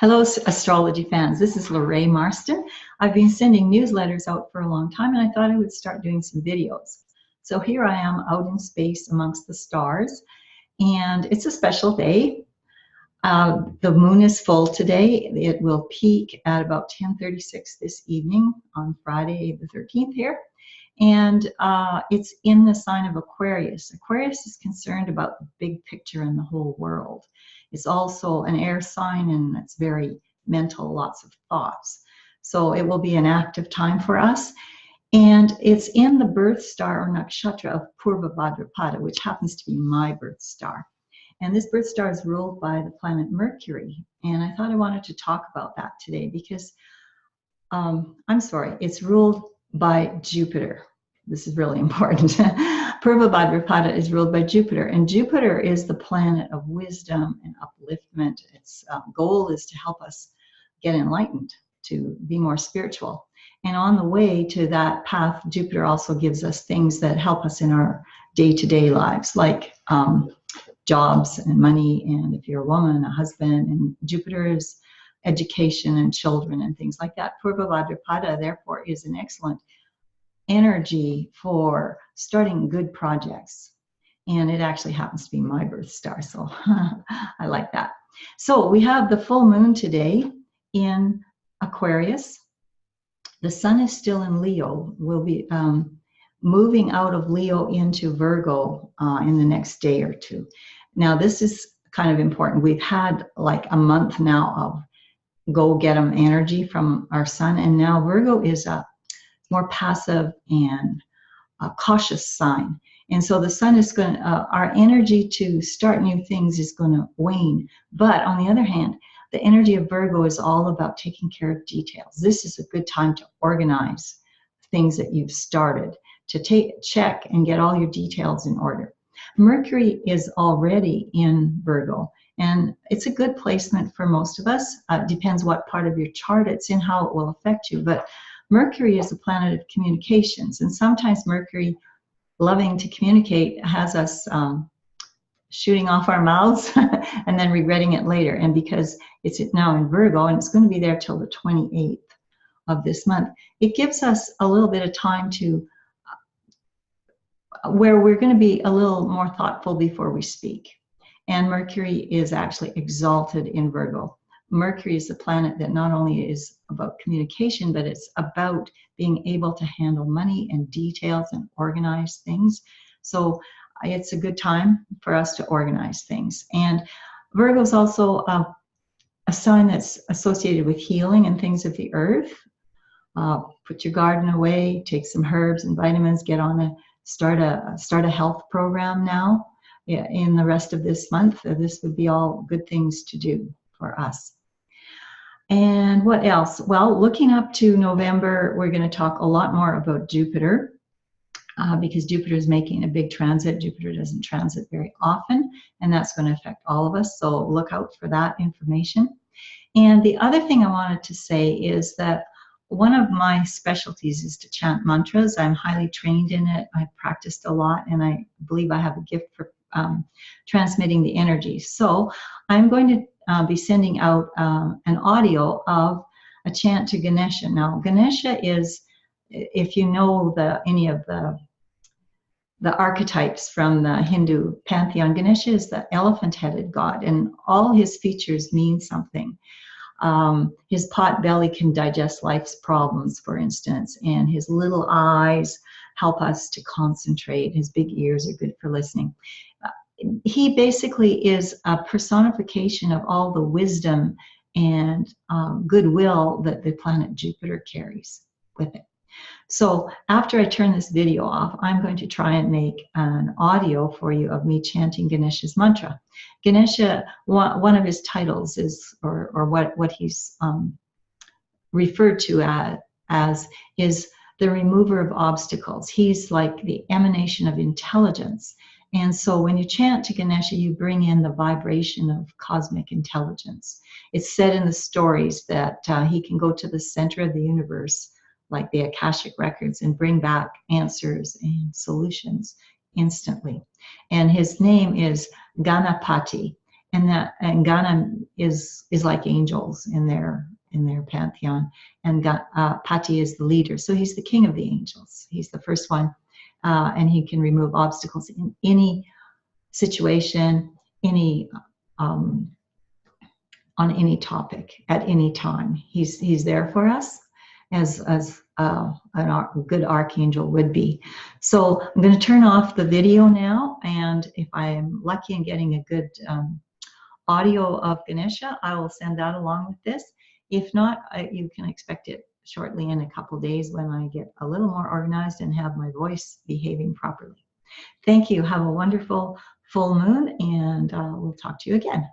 Hello, astrology fans. This is Lorraine Marston. I've been sending newsletters out for a long time, and I thought I would start doing some videos. So here I am out in space amongst the stars, and it's a special day. The moon is full today. It will peak at about 10:36 this evening on Friday the 13th here. And it's in the sign of Aquarius. Aquarius is concerned about the big picture in the whole world. It's also an air sign, and it's very mental, lots of thoughts. So it will be an active time for us. And it's in the birth star or nakshatra of Purva Bhadrapada, which happens to be my birth star. And this birth star is ruled by the planet Mercury. And I thought I wanted to talk about that today because, it's ruled by Jupiter. This is really important. Purva Bhadrapada is ruled by Jupiter, and Jupiter is the planet of wisdom and upliftment. Its goal is to help us get enlightened, to be more spiritual. And on the way to that path, Jupiter also gives us things that help us in our day-to-day lives, like jobs and money, and if you're a woman, a husband, and Jupiter is education and children and things like that. Purva Bhadrapada, therefore, is an excellent energy for starting good projects. And it actually happens to be my birth star, so I like that. So we have the full moon today in Aquarius. The sun is still in Leo. We'll be moving out of Leo into Virgo in the next day or two. Now, this is kind of important. We've had like a month now of go-get-em energy from our sun, and now Virgo is a more passive and a cautious sign. And so the sun is going to, our energy to start new things is going to wane. But on the other hand, the energy of Virgo is all about taking care of details. This is a good time to organize things that you've started, to check and get all your details in order. Mercury is already in Virgo, and it's a good placement for most of us. Depends what part of your chart it's in, how it will affect you. But Mercury is a planet of communications, and sometimes Mercury, loving to communicate, has us shooting off our mouths and then regretting it later. And because it's now in Virgo, and it's going to be there till the 28th of this month, it gives us a little bit of time to where we're going to be a little more thoughtful before we speak. And Mercury is actually exalted in Virgo. Mercury is the planet that not only is about communication, but it's about being able to handle money and details and organize things. So it's a good time for us to organize things. And Virgo is also a sign that's associated with healing and things of the earth. Put your garden away, take some herbs and vitamins, get on start a health program now in the rest of this month. This would be all good things to do for us. And what else? Well, looking up to November, we're going to talk a lot more about Jupiter because Jupiter is making a big transit. Jupiter doesn't transit very often, and that's going to affect all of us. So look out for that information. And the other thing I wanted to say is that one of my specialties is to chant mantras. I'm highly trained in it. I've practiced a lot, and I believe I have a gift for transmitting the energy. So I'm going to be sending out an audio of a chant to Ganesha. Now, Ganesha is, if you know any of the archetypes from the Hindu pantheon, Ganesha is the elephant-headed god, and all his features mean something. His pot belly can digest life's problems, for instance, and his little eyes help us to concentrate. His big ears are good for listening. He basically is a personification of all the wisdom and goodwill that the planet Jupiter carries with it. So after I turn this video off, I'm going to try and make an audio for you of me chanting Ganesha's mantra. Ganesha, one of his titles is, or what he's referred to as is the remover of obstacles. He's like the emanation of intelligence. And so when you chant to Ganesha, you bring in the vibration of cosmic intelligence. It's said in the stories that he can go to the center of the universe, like the Akashic records, and bring back answers and solutions instantly. And his name is Ganapati. and Ganem is like angels in their pantheon, and Pati is the leader. So he's the king of the angels. He's the first one, and he can remove obstacles in any situation, any on any topic at any time. He's there for us as a good archangel would be. So I'm going to turn off the video now, and if I am lucky in getting a good audio of Ganesha, I will send that along with this. If not, you can expect it shortly in a couple days when I get a little more organized and have my voice behaving properly. Thank you. Have a wonderful full moon, and we'll talk to you again.